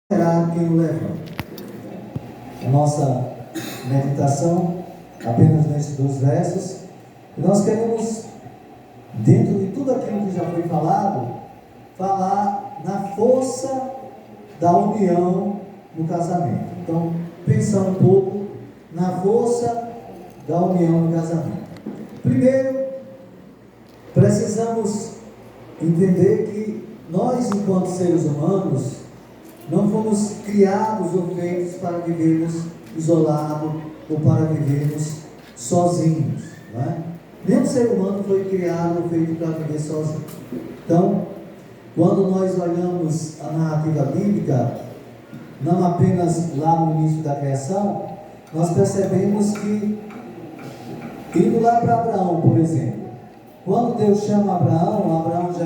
será quem o levanta. A nossa meditação apenas nesses 2 versos. E nós queremos, dentro de tudo aquilo que já foi falado, falar na força da união no casamento. Então, pensar um pouco na força da união no casamento. Primeiro, precisamos entender que nós, enquanto seres humanos, não fomos criados ou feitos para vivermos isolados ou para vivermos sozinhos, não é? Nenhum ser humano foi criado ou feito para viver sozinho. Então, quando nós olhamos a narrativa bíblica, não apenas lá no início da criação, nós percebemos que, indo lá para Abraão, por exemplo, quando Deus chama Abraão, Abraão já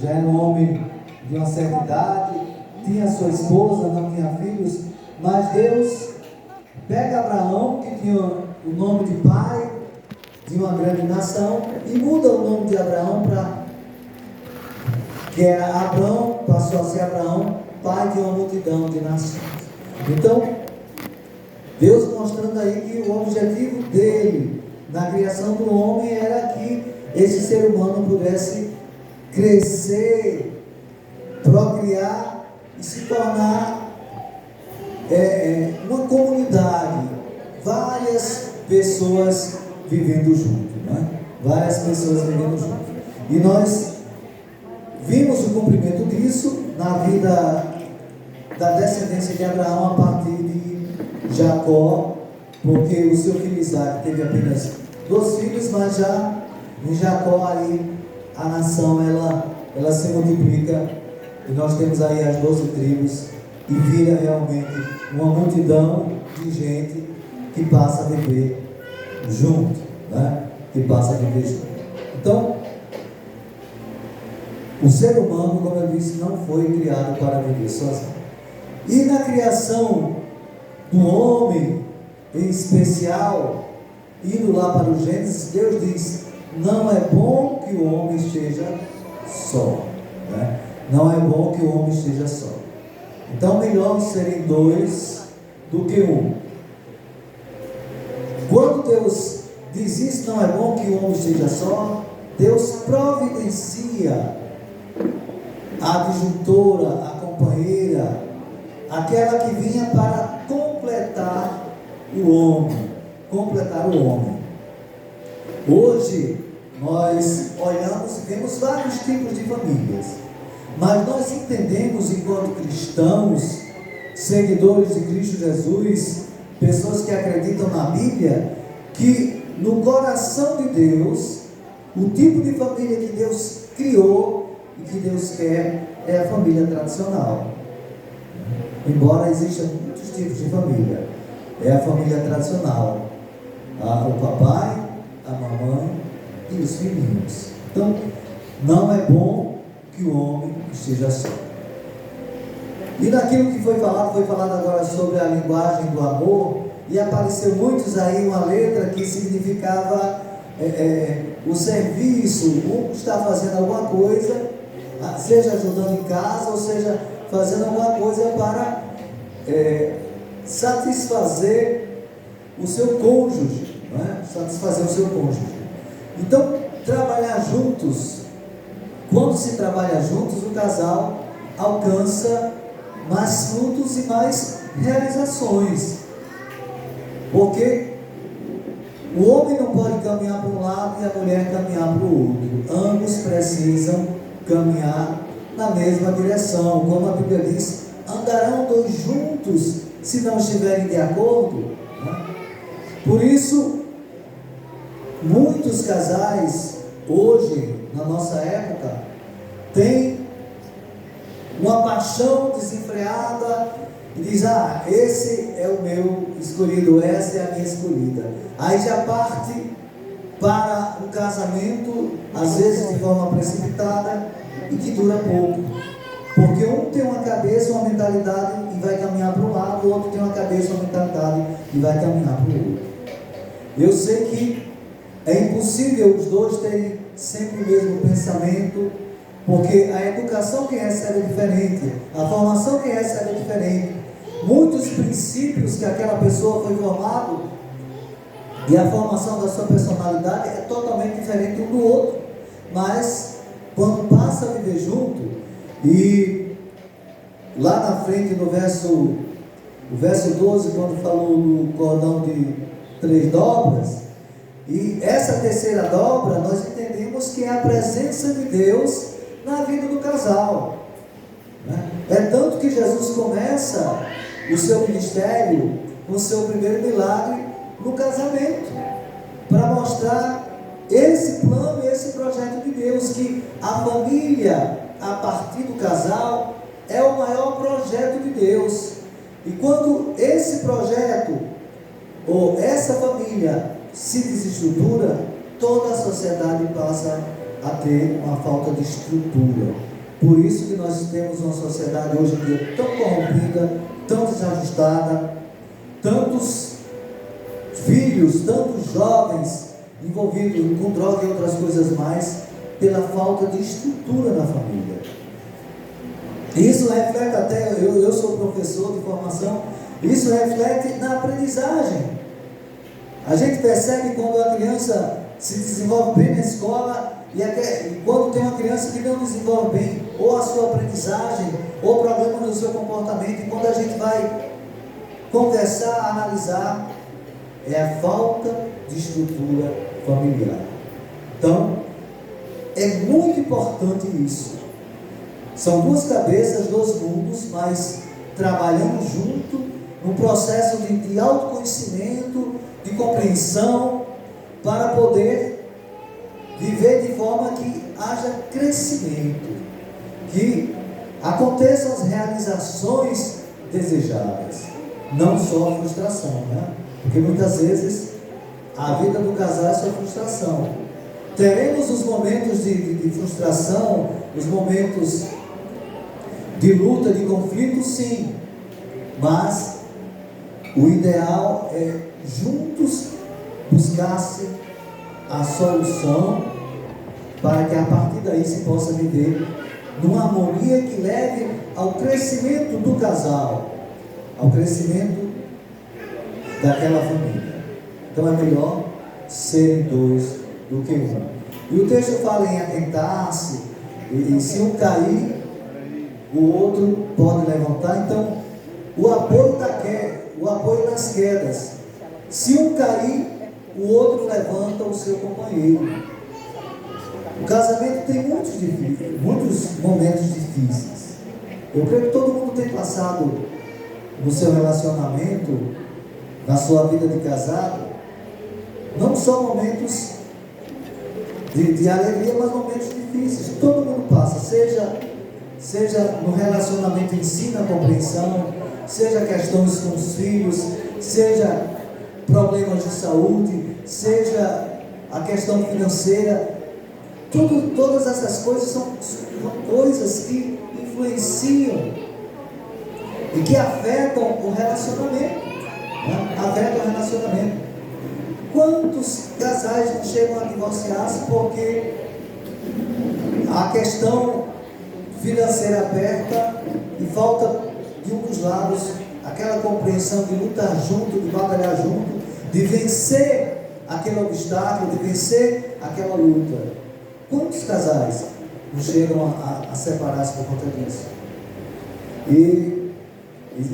era um homem de uma certa idade, tinha sua esposa, não tinha filhos, mas Deus pega Abraão, que tinha o nome de pai de uma grande nação, e muda o nome de Abraão que era Abrão, passou a ser Abraão, pai de uma multidão de nações. Então, Deus mostrando aí que o objetivo dele na criação do homem era que esse ser humano pudesse crescer, procriar e se tornar uma comunidade, várias pessoas vivendo junto, né? Várias pessoas vivendo junto. E nós vimos o cumprimento disso na vida da descendência de Abraão a partir de Jacó, porque o seu filho Isaac teve apenas 2 filhos, mas já em Jacó aí a nação ela se multiplica e nós temos aí as 12 tribos e vira realmente uma multidão de gente que passa a viver junto, né? Que passa a viver junto. Então, o ser humano, como eu disse, não foi criado para viver sozinho. E na criação do homem, em especial, indo lá para o Gênesis, Deus diz: não é bom que o homem esteja só, né? Não é bom que o homem esteja só. Então, melhor serem 2 do que 1. Quando Deus diz isso, não é bom que o homem esteja só, Deus providencia a adjuntora, a companheira, aquela que vinha para completar o homem. Hoje nós olhamos e vemos vários tipos de famílias, mas nós entendemos, enquanto cristãos, seguidores de Cristo Jesus, pessoas que acreditam na Bíblia, que no coração de Deus, o tipo de família que Deus criou e que Deus quer é a família tradicional. Embora existam muitos tipos de família, é a família tradicional: o papai, a mamãe e os filhinhos. Então, não é bom que o homem esteja só. E naquilo que foi falado agora sobre a linguagem do amor, e apareceu muitos aí uma letra que significava o serviço. Um está fazendo alguma coisa, seja ajudando em casa, ou seja fazendo alguma coisa para satisfazer o seu cônjuge, não é? Satisfazer o seu cônjuge. Então, trabalhar juntos, quando se trabalha juntos, o casal alcança mais frutos e mais realizações, porque o homem não pode caminhar para um lado e a mulher caminhar para o outro. Ambos precisam caminhar na mesma direção. Como a Bíblia diz: andarão 2 juntos se não estiverem de acordo, né? Por isso, muitos casais hoje, na nossa época, têm uma paixão desenfreada e diz: esse é o meu escolhido, essa é a minha escolhida. Aí já parte para um casamento, às vezes de forma precipitada, e que dura pouco, porque um tem uma cabeça, uma mentalidade e vai caminhar para um lado, o outro tem uma cabeça, uma mentalidade e vai caminhar para o outro. Eu sei que é impossível os 2 terem sempre o mesmo pensamento, Porque a educação que recebe é diferente, a formação que recebe é diferente. Muitos princípios que aquela pessoa foi formado e a formação da sua personalidade é totalmente diferente um do outro. Mas quando passa a viver junto, e lá na frente no verso 12, quando falou do cordão de 3 dobras, e essa terceira dobra, nós entendemos que é a presença de Deus na vida do casal, né? É tanto que Jesus começa o seu ministério com o seu primeiro milagre no casamento, para mostrar esse plano e esse projeto de Deus, que a família, a partir do casal, é o maior projeto de Deus. E quando esse projeto, ou essa família, se desestrutura, toda a sociedade passa a ter uma falta de estrutura. Por isso que nós temos uma sociedade hoje em dia tão corrompida, tão desajustada, tantos filhos, tantos jovens envolvidos com droga e outras coisas mais, pela falta de estrutura na família. Isso reflete até, eu sou professor de formação, isso reflete na aprendizagem. A gente percebe quando a criança se desenvolve bem na escola, e quando tem uma criança que não desenvolve bem, ou a sua aprendizagem, ou problema no seu comportamento, e quando a gente vai conversar, analisar, é a falta de estrutura familiar. Então, é muito importante isso. São duas cabeças, dois mundos, mas trabalhando junto, num processo de autoconhecimento, de compreensão, para poder viver de forma que haja crescimento, que aconteçam as realizações desejadas, não só a frustração, né? Porque muitas vezes a vida do casal é só frustração. Teremos os momentos de frustração, os momentos de luta, de conflito, sim, mas o ideal é juntos buscar-se a solução, para que a partir daí se possa viver numa harmonia que leve ao crescimento do casal, ao crescimento daquela família. Então é melhor serem dois do que um. E o texto fala em atentar-se, e se um cair, o outro pode levantar. Então, o apoio nas quedas. Se um cair, o outro levanta o seu companheiro. O casamento tem muitos momentos difíceis. Eu creio que todo mundo tem passado no seu relacionamento, na sua vida de casado, não só momentos de alegria, mas momentos difíceis. Todo mundo passa, seja no relacionamento em si, na compreensão, seja questões com os filhos, seja problemas de saúde, seja a questão financeira. Todas essas coisas são coisas que influenciam e que afetam o relacionamento, né? Afetam o relacionamento. Quantos casais não chegam a divorciar-se porque a questão financeira aperta e falta de um dos lados aquela compreensão de lutar junto, de batalhar junto, de vencer aquele obstáculo, de vencer aquela luta? Quantos casais não chegam a separar-se por conta disso? E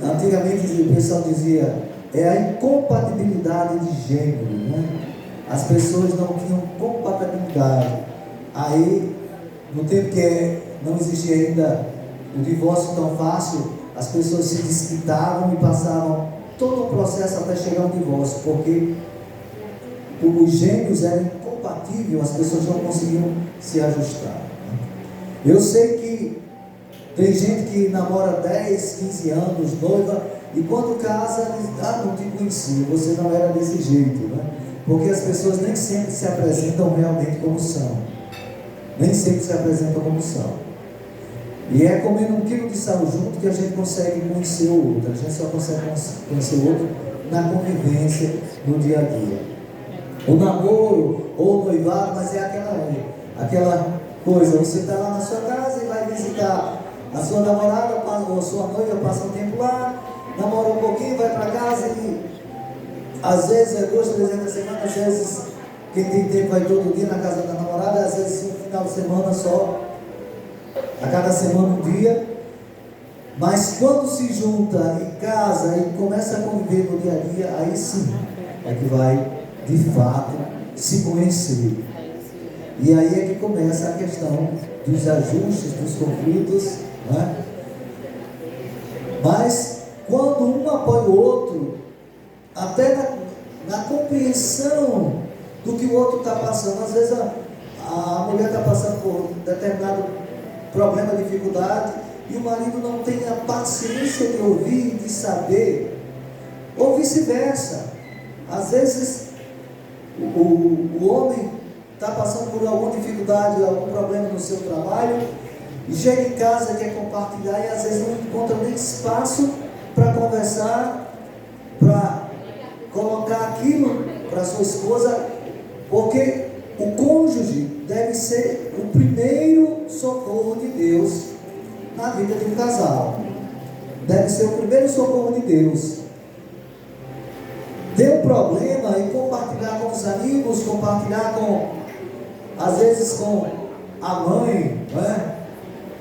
antigamente o pessoal dizia, é a incompatibilidade de gênero, né? As pessoas não tinham compatibilidade. Aí, no tempo que não existia ainda o divórcio tão fácil, as pessoas se desquitavam e passavam todo o processo até chegar ao divórcio, porque os gêmeos eram incompatíveis, as pessoas não conseguiam se ajustar, né? Eu sei que tem gente que namora 10, 15 anos, noiva, e quando casa, não te conhecia, você não era desse jeito, né? Porque as pessoas nem sempre se apresentam realmente como são. Nem sempre se apresentam como são. E é comendo 1 quilo de sal junto que a gente consegue conhecer o outro. A gente só consegue conhecer o outro na convivência, no dia a dia. O namoro ou o noivado, mas é aquela coisa, você está lá na sua casa, a sua namorada ou sua noiva passa um tempo lá, namora um pouquinho, vai para casa e às vezes é 2, 3 vezes na semana, às vezes quem tem tempo vai todo dia na casa da namorada, às vezes um final de semana só, a cada semana um dia. Mas quando se junta e casa e começa a conviver no dia a dia, aí sim é que vai de fato se conhecer. E aí é que começa a questão dos ajustes, dos conflitos, né? Mas quando um apoia o outro, até na compreensão do que o outro está passando, às vezes a mulher está passando por determinado problema, dificuldade, e o marido não tem a paciência de ouvir, de saber, ou vice-versa. Às vezes o homem está passando por alguma dificuldade, algum problema no seu trabalho, e chega em casa, quer compartilhar, e às vezes não encontra nem espaço para conversar, para colocar aquilo para sua esposa, porque o cônjuge deve ser o primeiro socorro de Deus na vida de um casal. Deve ser o primeiro socorro de Deus. Ter um problema e compartilhar com os amigos, compartilhar com, às vezes com a mãe, né?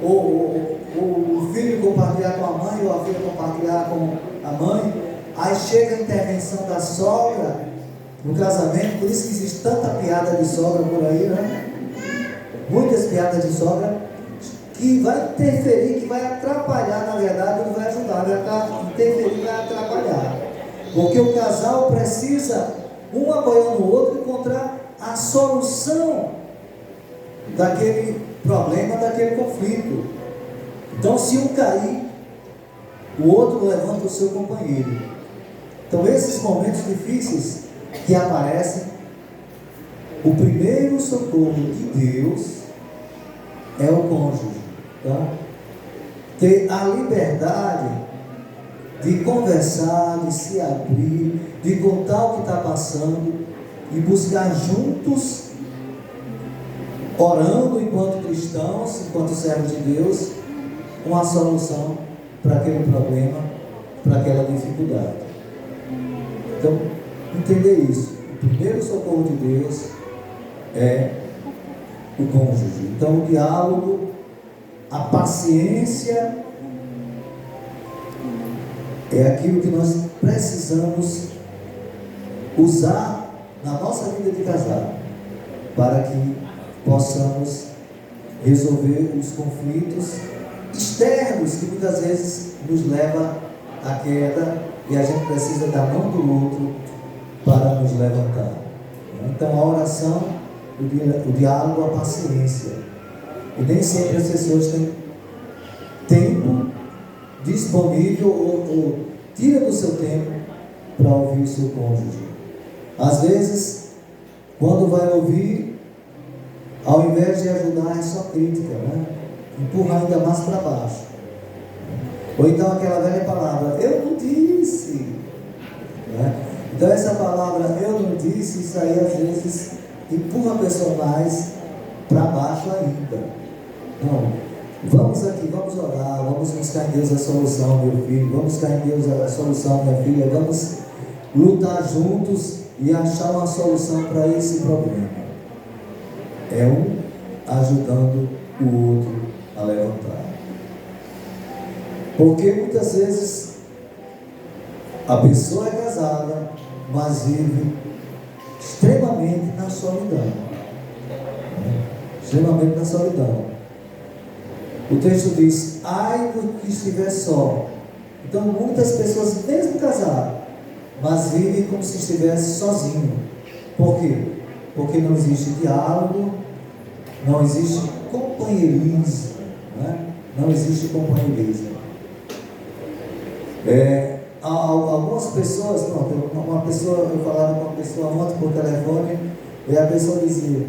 Ou o filho compartilhar com a mãe, ou a filha compartilhar com a mãe. Aí chega a intervenção da sogra no casamento, por isso que existe tanta piada de sogra por aí, né? Muitas piadas de sogra, que vai interferir, que vai atrapalhar, na verdade, não vai ajudar, vai interferir, vai atrapalhar. Porque o casal precisa, um apoiando o outro, encontrar a solução daquele problema, daquele conflito. Então, se um cair, o outro levanta o seu companheiro. Então, esses momentos difíceis que aparecem, o primeiro socorro de Deus é o cônjuge, tá? Ter a liberdade de conversar, de se abrir, de contar o que está passando e buscar juntos, orando enquanto cristãos, enquanto servos de Deus, uma solução para aquele problema, para aquela dificuldade. Então, entender isso. O primeiro socorro de Deus é o cônjuge. Então, o diálogo, a paciência é aquilo que nós precisamos usar na nossa vida de casal, para que possamos resolver os conflitos externos que muitas vezes nos levam à queda, e a gente precisa da mão do outro para nos levantar. Então, a oração, o diálogo, a paciência. E nem sempre as pessoas têm tempo disponível ou tira do seu tempo para ouvir o seu cônjuge. Às vezes, quando vai ouvir, ao invés de ajudar, é só crítica, né? Empurrar ainda mais para baixo. Ou então aquela velha palavra, eu não disse, né? Então essa palavra, eu não disse, isso aí às vezes empurra a pessoa mais para baixo ainda. Não, vamos aqui, vamos orar, vamos buscar em Deus a solução, meu filho, vamos buscar em Deus a solução, minha filha, vamos lutar juntos e achar uma solução para esse problema. É um ajudando o outro a levantar. Porque muitas vezes a pessoa é casada, mas vive extremamente na solidão. Extremamente na solidão. O texto diz, ai do que estiver só. Então muitas pessoas, mesmo casadas, mas vivem como se estivesse sozinho. Por quê? Porque não existe diálogo, não existe companheirismo, né? Não existe companheirismo. Algumas pessoas, uma pessoa, eu falava com uma pessoa ontem por telefone, e a pessoa dizia,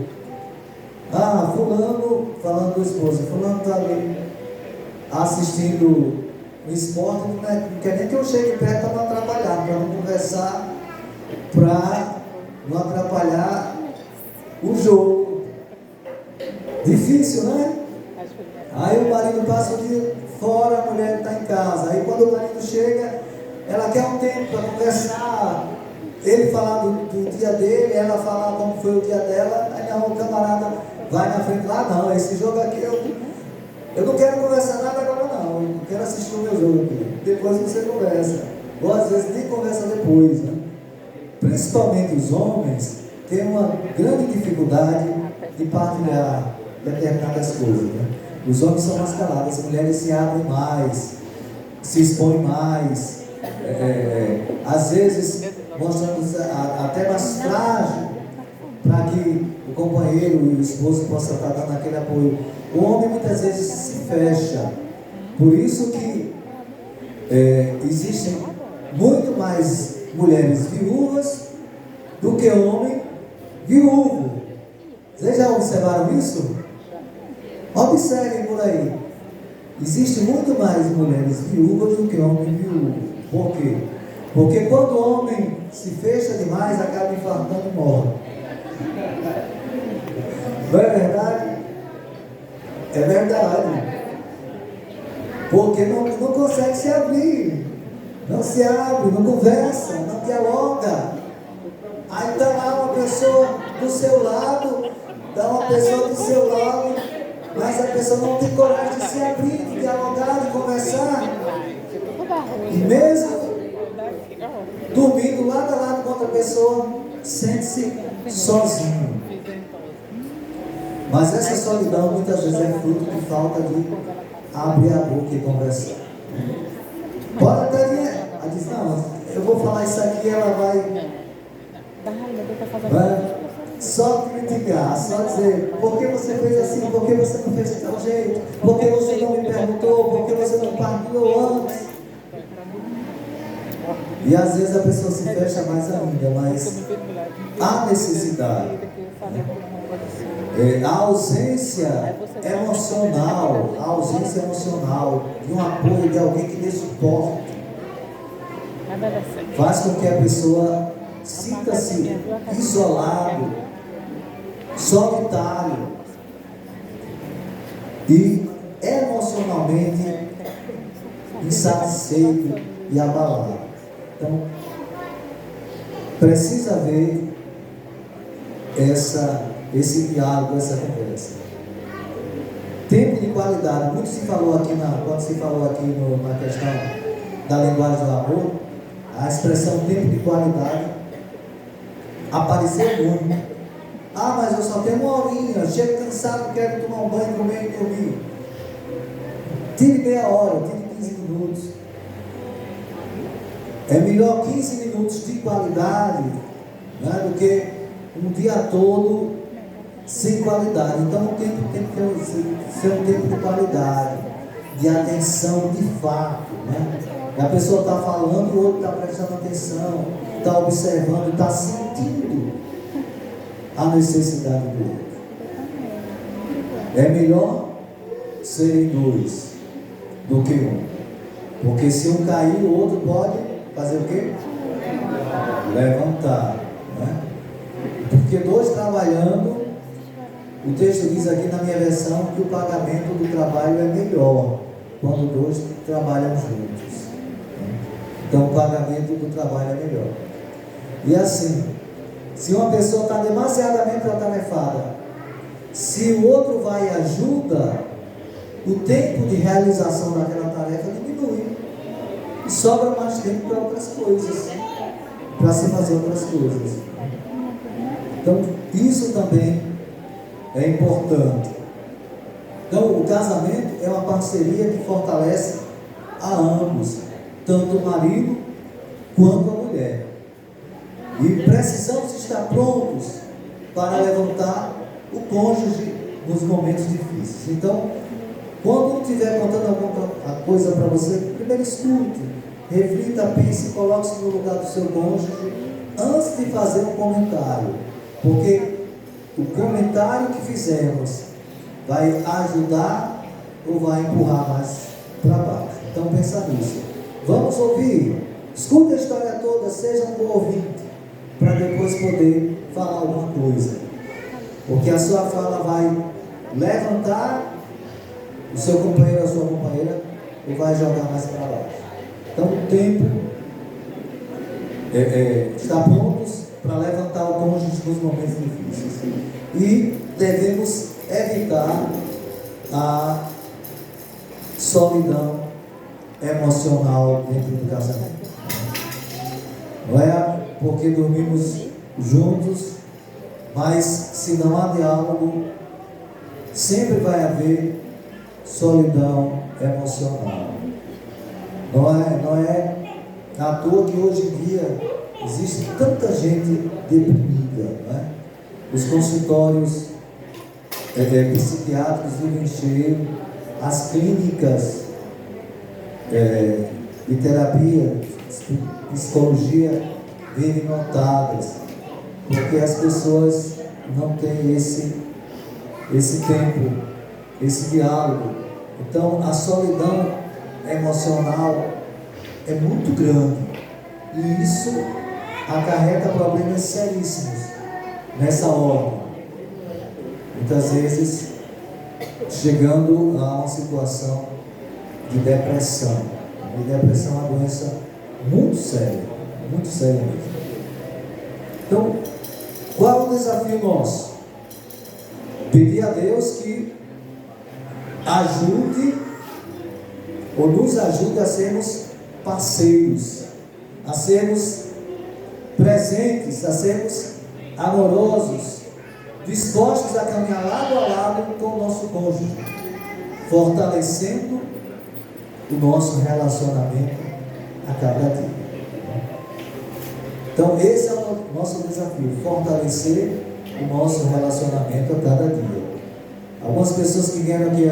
fulano, falando do esposo, fulano está ali assistindo o esporte, não quer nem que eu chegue perto para não atrapalhar, para não conversar, para não atrapalhar o jogo. Difícil, né? Aí o marido passa o dia fora, a mulher está em casa. Aí quando o marido chega, ela quer um tempo para conversar. Ele falar do dia dele, ela falar como foi o dia dela. Aí não, o camarada vai na frente lá, não, esse jogo aqui eu não quero conversar nada agora não. Eu quero assistir o meu jogo aqui. Depois você conversa. Ou às vezes nem conversa depois, né? Principalmente os homens têm uma grande dificuldade de partilhar determinadas coisas, né? Os homens são mais calados, as mulheres se abrem mais, se expõem mais, às vezes mostrando até mais frágil, para que o companheiro e o esposo possam estar dando aquele apoio. O homem muitas vezes se fecha, por isso que existem muito mais mulheres viúvas do que homem viúvo. Vocês já observaram isso? Observem por aí. Existe muito mais mulheres viúvas do que homem viúvo. Por quê? Porque quando o homem se fecha demais, acaba infartando e morre. Não é verdade? É verdade. Porque não consegue se abrir. Não se abre, não conversa, não dialoga. Aí está lá uma pessoa do seu lado, mas a pessoa não tem coragem de se abrir, de dialogar, de conversar. E mesmo dormindo lado a lado com outra pessoa, sente-se sozinho. Mas essa solidão muitas vezes é fruto de falta de abrir a boca e conversar. Pode até vir, ela diz, não, eu vou falar isso aqui, ela vai só criticar, só dizer, por que você fez assim, por que você não fez de tal jeito, por que você não me perguntou, por que você não partilhou antes. E às vezes a pessoa se fecha mais ainda, mas há necessidade, né? A ausência emocional de um apoio de alguém que dê suporte, faz com que a pessoa sinta-se isolado, solitário e emocionalmente insatisfeito e abalado. Então, precisa haver esse diálogo, essa conversa. Tempo de qualidade. Muito se falou aqui quando se falou aqui na questão da linguagem do amor, a expressão tempo de qualidade apareceu muito. Ah, mas eu só tenho uma horinha, chego cansado, quero tomar um banho, comer e dormir. Tire meia hora, tire 15 minutos. É melhor 15 minutos de qualidade, né, do que um dia todo sem qualidade. Então o tempo tem que ser um tempo de qualidade, de atenção de fato, né? A pessoa está falando, o outro está prestando atenção, está observando, está sentindo a necessidade do outro. É melhor serem dois do que um. Porque se um cair, o outro pode fazer o quê? Levantar, né? Porque dois trabalhando, o texto diz aqui na minha versão que o pagamento do trabalho é melhor quando dois trabalham juntos. Então o pagamento do trabalho é melhor. E assim, se uma pessoa está demasiadamente atarefada, se o outro vai e ajuda, o tempo de realização daquela tarefa diminui. E sobra mais tempo para outras coisas, para se fazer outras coisas. Então isso também é importante. Então o casamento é uma parceria que fortalece a ambos, tanto o marido quanto a mulher. E precisamos estar prontos para levantar o cônjuge nos momentos difíceis. Então, quando um estiver contando alguma coisa para você, primeiro escute, reflita, pense, coloque-se no lugar do seu cônjuge antes de fazer um comentário. Porque o comentário que fizemos vai ajudar ou vai empurrar mais para baixo. Então pensa nisso. Vamos ouvir, escuta a história toda, seja um bom ouvinte, para depois poder falar alguma coisa. Porque a sua fala vai levantar o seu companheiro, a sua companheira, ou vai jogar mais para baixo. Então o tempo está prontos para levantar o cônjuge nos momentos difíceis. E devemos evitar a solidão emocional dentro do casamento. Não é porque dormimos juntos, mas se não há diálogo, sempre vai haver solidão emocional. Não é à toa que hoje em dia existe tanta gente deprimida, não é? Os consultórios psiquiátricos vivem cheios, as clínicas de terapia, psicologia vivem lotadas, porque as pessoas não têm esse tempo, esse diálogo. Então a solidão emocional é muito grande, e isso acarreta problemas seríssimos nessa ordem. Muitas vezes chegando a uma situação de depressão. E depressão é uma doença muito séria mesmo. Então, qual é o desafio nosso? Pedir a Deus que ajude ou nos ajude a sermos parceiros, a sermos presentes, a sermos amorosos, dispostos a caminhar lado a lado com o nosso cônjuge, fortalecendo o nosso relacionamento a cada dia. Então esse é o nosso desafio, fortalecer o nosso relacionamento a cada dia. Algumas pessoas que vieram aqui,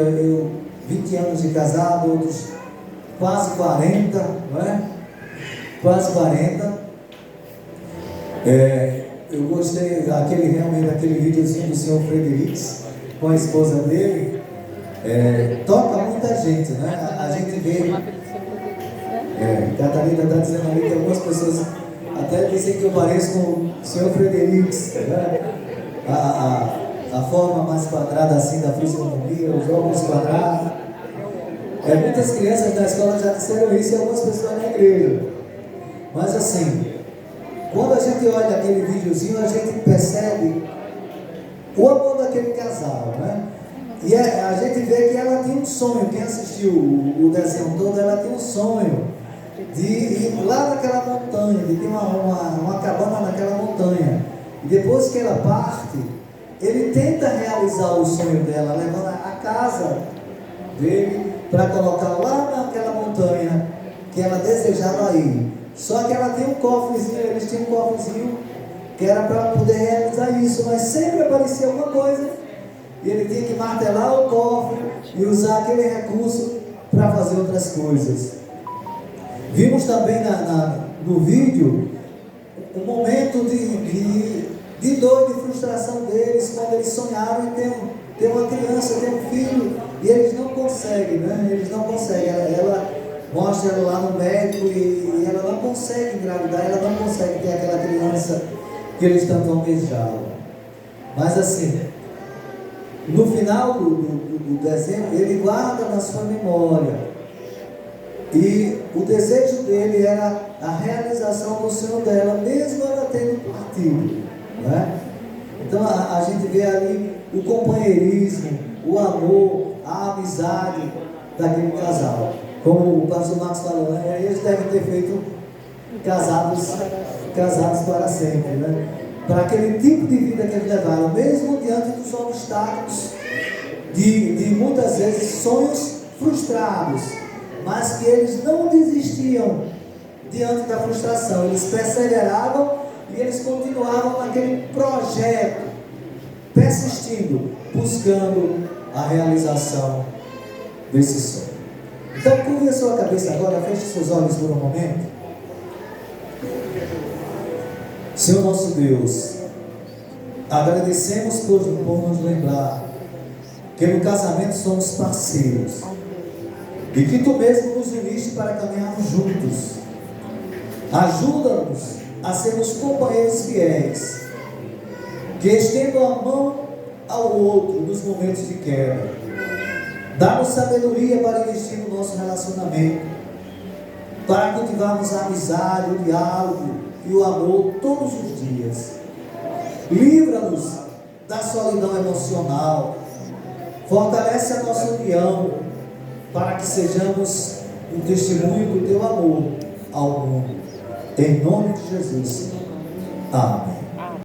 20 anos de casado, outros quase 40, não é? Quase 40. Eu gostei daquele videozinho do senhor Fredericks com a esposa dele. Toca muita gente, né? A gente vê. Catarina está dizendo ali que algumas pessoas até dizem que eu pareço com o senhor Fredericks, né? A forma mais quadrada assim da fisionomia, os óculos quadrados. Muitas crianças da escola já disseram isso e algumas pessoas na igreja. Mas assim, quando a gente olha aquele videozinho, a gente percebe o amor daquele casal, né? E a gente vê que ela tinha um sonho. Quem assistiu o desenho todo, ela tinha um sonho de ir lá naquela montanha, de ter uma cabana naquela montanha. E depois que ela parte, ele tenta realizar o sonho dela, levando a casa dele para colocar lá naquela montanha que ela desejava ir. Só que ela tem um cofrezinho, eles tinham um cofrezinho que era para poder realizar isso, mas sempre aparecia alguma coisa e ele tinha que martelar o cofre e usar aquele recurso para fazer outras coisas. Vimos também no vídeo um momento de dor, de frustração deles, quando eles sonharam em ter uma criança, ter um filho, e eles não conseguem, né? Eles não conseguem. Ela mostra ela lá no médico e ela não consegue engravidar, ela não consegue ter aquela criança que eles tanto almejavam. Mas assim, no final do desenho, ele guarda na sua memória. E o desejo dele era a realização do sonho dela, mesmo ela tendo partido, né? Então a gente vê ali o companheirismo, o amor, a amizade daquele casal. Como o pastor Marcos falou, né? Eles devem ter feito casados para sempre, né? Para aquele tipo de vida que eles levaram, mesmo diante dos obstáculos, de muitas vezes sonhos frustrados, mas que eles não desistiam diante da frustração, eles perseveravam e eles continuavam naquele projeto, persistindo, buscando a realização desse sonho. Então curve a sua cabeça agora, feche seus olhos por um momento. Senhor nosso Deus, agradecemos por nos lembrar que no casamento somos parceiros e que Tu mesmo nos uniste para caminharmos juntos. Ajuda-nos a sermos companheiros fiéis, que estendam a mão ao outro nos momentos de queda. Dá-nos sabedoria para investir no nosso relacionamento, para cultivarmos a amizade, o diálogo e o amor todos os dias. Livra-nos da solidão emocional, fortalece a nossa união, para que sejamos um testemunho do teu amor ao mundo. Em nome de Jesus. Amém.